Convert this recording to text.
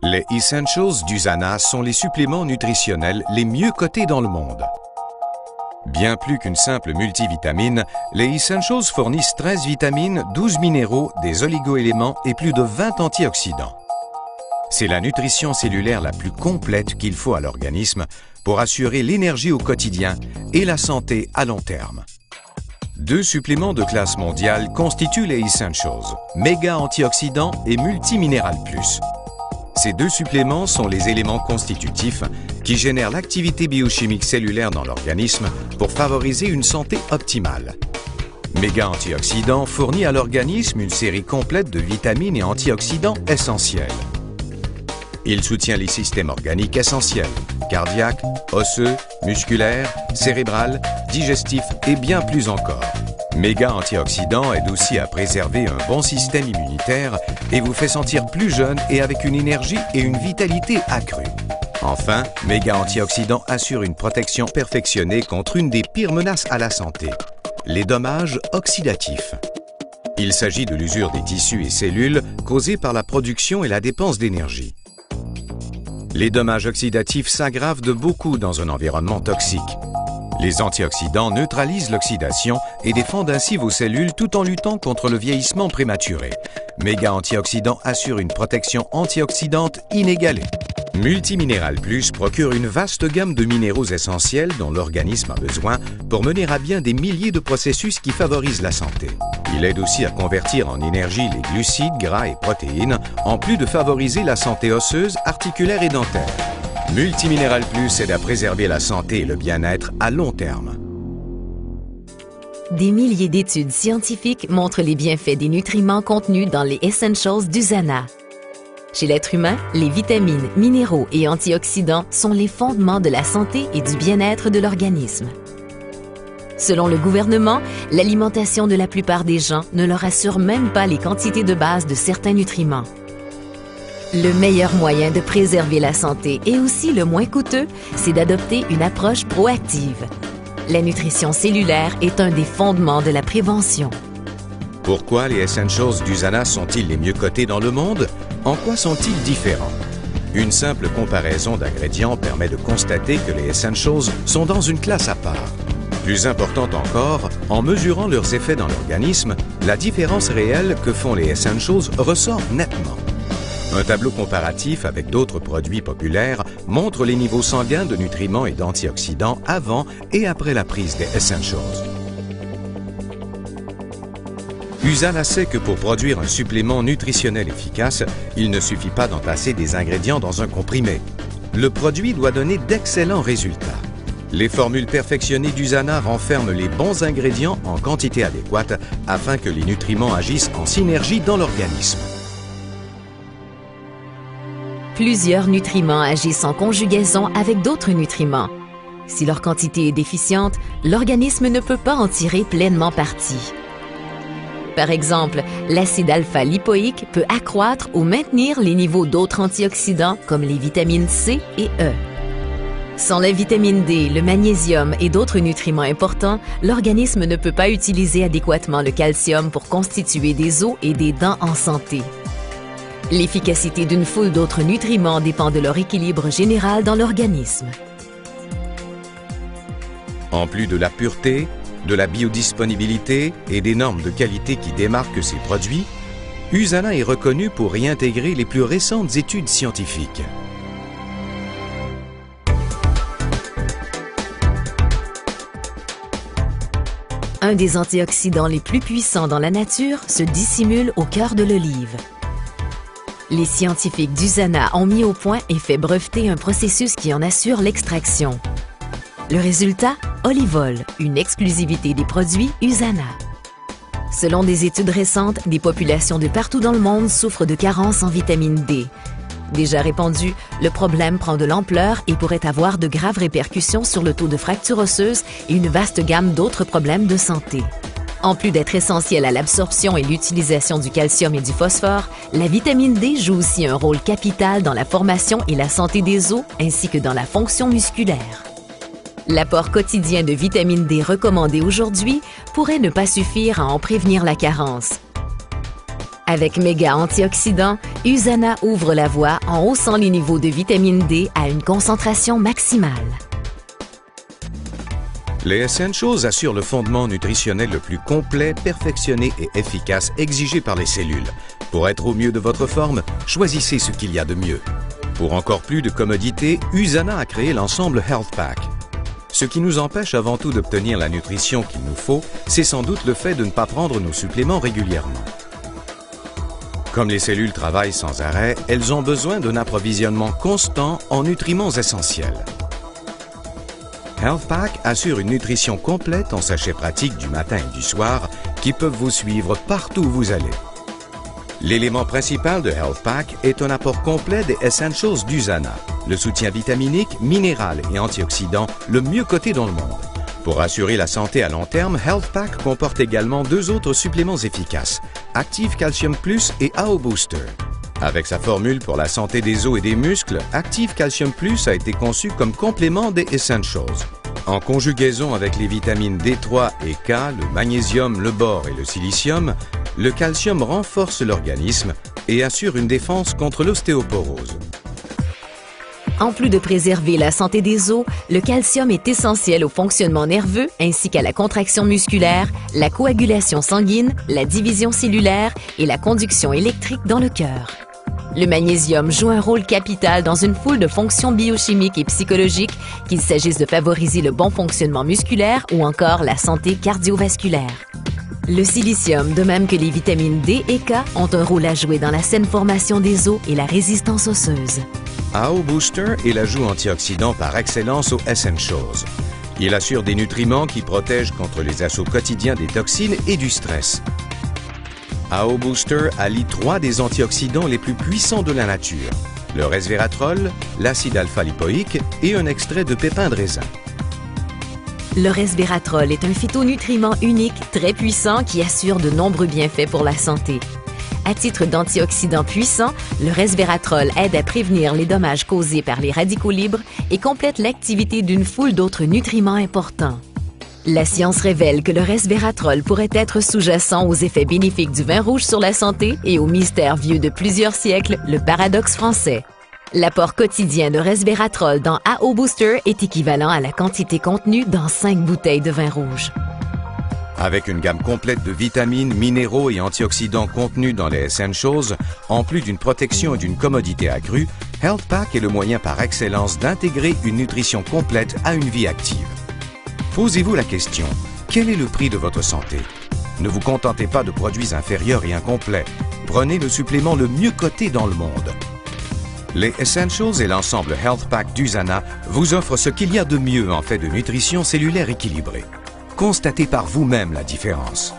Les Essentials d'Usana sont les suppléments nutritionnels les mieux cotés dans le monde. Bien plus qu'une simple multivitamine, les Essentials fournissent 13 vitamines, 12 minéraux, des oligo-éléments et plus de 20 antioxydants. C'est la nutrition cellulaire la plus complète qu'il faut à l'organisme pour assurer l'énergie au quotidien et la santé à long terme. Deux suppléments de classe mondiale constituent les Essentials, Méga Antioxydants et Multiminéral Plus. Ces deux suppléments sont les éléments constitutifs qui génèrent l'activité biochimique cellulaire dans l'organisme pour favoriser une santé optimale. Méga Antioxydants fournit à l'organisme une série complète de vitamines et antioxydants essentiels. Il soutient les systèmes organiques essentiels, cardiaques, osseux, musculaires, cérébral, digestifs et bien plus encore. Méga Antioxydants aide aussi à préserver un bon système immunitaire et vous fait sentir plus jeune et avec une énergie et une vitalité accrues. Enfin, Méga Antioxydants assure une protection perfectionnée contre une des pires menaces à la santé, les dommages oxydatifs. Il s'agit de l'usure des tissus et cellules causée par la production et la dépense d'énergie. Les dommages oxydatifs s'aggravent de beaucoup dans un environnement toxique. Les antioxydants neutralisent l'oxydation et défendent ainsi vos cellules tout en luttant contre le vieillissement prématuré. Méga Antioxydants assure une protection antioxydante inégalée. Multiminéral Plus procure une vaste gamme de minéraux essentiels dont l'organisme a besoin pour mener à bien des milliers de processus qui favorisent la santé. Il aide aussi à convertir en énergie les glucides, gras et protéines, en plus de favoriser la santé osseuse, articulaire et dentaire. Multiminéral Plus aide à préserver la santé et le bien-être à long terme. Des milliers d'études scientifiques montrent les bienfaits des nutriments contenus dans les Essentials d'Usana. Chez l'être humain, les vitamines, minéraux et antioxydants sont les fondements de la santé et du bien-être de l'organisme. Selon le gouvernement, l'alimentation de la plupart des gens ne leur assure même pas les quantités de base de certains nutriments. Le meilleur moyen de préserver la santé et aussi le moins coûteux, c'est d'adopter une approche proactive. La nutrition cellulaire est un des fondements de la prévention. Pourquoi les Essentials d'Usana sont-ils les mieux cotés dans le monde? En quoi sont-ils différents? Une simple comparaison d'ingrédients permet de constater que les Essentials sont dans une classe à part. Plus important encore, en mesurant leurs effets dans l'organisme, la différence réelle que font les Essentials ressort nettement. Un tableau comparatif avec d'autres produits populaires montre les niveaux sanguins de nutriments et d'antioxydants avant et après la prise des Essentials. Usana sait que pour produire un supplément nutritionnel efficace, il ne suffit pas d'entasser des ingrédients dans un comprimé. Le produit doit donner d'excellents résultats. Les formules perfectionnées d'Usana renferment les bons ingrédients en quantité adéquate afin que les nutriments agissent en synergie dans l'organisme. Plusieurs nutriments agissent en conjugaison avec d'autres nutriments. Si leur quantité est déficiente, l'organisme ne peut pas en tirer pleinement parti. Par exemple, l'acide alpha-lipoïque peut accroître ou maintenir les niveaux d'autres antioxydants comme les vitamines C et E. Sans la vitamine D, le magnésium et d'autres nutriments importants, l'organisme ne peut pas utiliser adéquatement le calcium pour constituer des os et des dents en santé. L'efficacité d'une foule d'autres nutriments dépend de leur équilibre général dans l'organisme. En plus de la pureté, de la biodisponibilité et des normes de qualité qui démarquent ces produits, Usana est reconnu pour y intégrer les plus récentes études scientifiques. Un des antioxydants les plus puissants dans la nature se dissimule au cœur de l'olive. Les scientifiques d'Usana ont mis au point et fait breveter un processus qui en assure l'extraction. Le résultat? Olivol, une exclusivité des produits Usana. Selon des études récentes, des populations de partout dans le monde souffrent de carences en vitamine D. Déjà répandu, le problème prend de l'ampleur et pourrait avoir de graves répercussions sur le taux de fracture osseuse et une vaste gamme d'autres problèmes de santé. En plus d'être essentielle à l'absorption et l'utilisation du calcium et du phosphore, la vitamine D joue aussi un rôle capital dans la formation et la santé des os ainsi que dans la fonction musculaire. L'apport quotidien de vitamine D recommandé aujourd'hui pourrait ne pas suffire à en prévenir la carence. Avec méga antioxydants, USANA ouvre la voie en haussant les niveaux de vitamine D à une concentration maximale. Les Essentials assurent le fondement nutritionnel le plus complet, perfectionné et efficace exigé par les cellules. Pour être au mieux de votre forme, choisissez ce qu'il y a de mieux. Pour encore plus de commodité, USANA a créé l'ensemble Health Pack. Ce qui nous empêche avant tout d'obtenir la nutrition qu'il nous faut, c'est sans doute le fait de ne pas prendre nos suppléments régulièrement. Comme les cellules travaillent sans arrêt, elles ont besoin d'un approvisionnement constant en nutriments essentiels. Health Pack assure une nutrition complète en sachets pratiques du matin et du soir qui peuvent vous suivre partout où vous allez. L'élément principal de Health Pack est un apport complet des Essentials d'USANA, le soutien vitaminique, minéral et antioxydant le mieux coté dans le monde. Pour assurer la santé à long terme, Health Pack comporte également deux autres suppléments efficaces, Active Calcium Plus et AO Booster. Avec sa formule pour la santé des os et des muscles, Active Calcium Plus a été conçu comme complément des Essentials. En conjugaison avec les vitamines D3 et K, le magnésium, le bore et le silicium, le calcium renforce l'organisme et assure une défense contre l'ostéoporose. En plus de préserver la santé des os, le calcium est essentiel au fonctionnement nerveux ainsi qu'à la contraction musculaire, la coagulation sanguine, la division cellulaire et la conduction électrique dans le cœur. Le magnésium joue un rôle capital dans une foule de fonctions biochimiques et psychologiques, qu'il s'agisse de favoriser le bon fonctionnement musculaire ou encore la santé cardiovasculaire. Le silicium, de même que les vitamines D et K, ont un rôle à jouer dans la saine formation des os et la résistance osseuse. AO Booster est l'ajout antioxydant par excellence aux Essentials. Il assure des nutriments qui protègent contre les assauts quotidiens des toxines et du stress. AO Booster allie trois des antioxydants les plus puissants de la nature, le resveratrol, l'acide alpha-lipoïque et un extrait de pépins de raisin. Le resveratrol est un phytonutriment unique, très puissant qui assure de nombreux bienfaits pour la santé. À titre d'antioxydant puissant, le resveratrol aide à prévenir les dommages causés par les radicaux libres et complète l'activité d'une foule d'autres nutriments importants. La science révèle que le resveratrol pourrait être sous-jacent aux effets bénéfiques du vin rouge sur la santé et au mystère vieux de plusieurs siècles, le paradoxe français. L'apport quotidien de resveratrol dans AO Booster est équivalent à la quantité contenue dans 5 bouteilles de vin rouge. Avec une gamme complète de vitamines, minéraux et antioxydants contenus dans les Essentials, en plus d'une protection et d'une commodité accrue, Health Pack est le moyen par excellence d'intégrer une nutrition complète à une vie active. Posez-vous la question, quel est le prix de votre santé? Ne vous contentez pas de produits inférieurs et incomplets. Prenez le supplément le mieux coté dans le monde. Les Essentials et l'ensemble Health Pack d'USANA vous offrent ce qu'il y a de mieux en fait de nutrition cellulaire équilibrée. Constatez par vous-même la différence.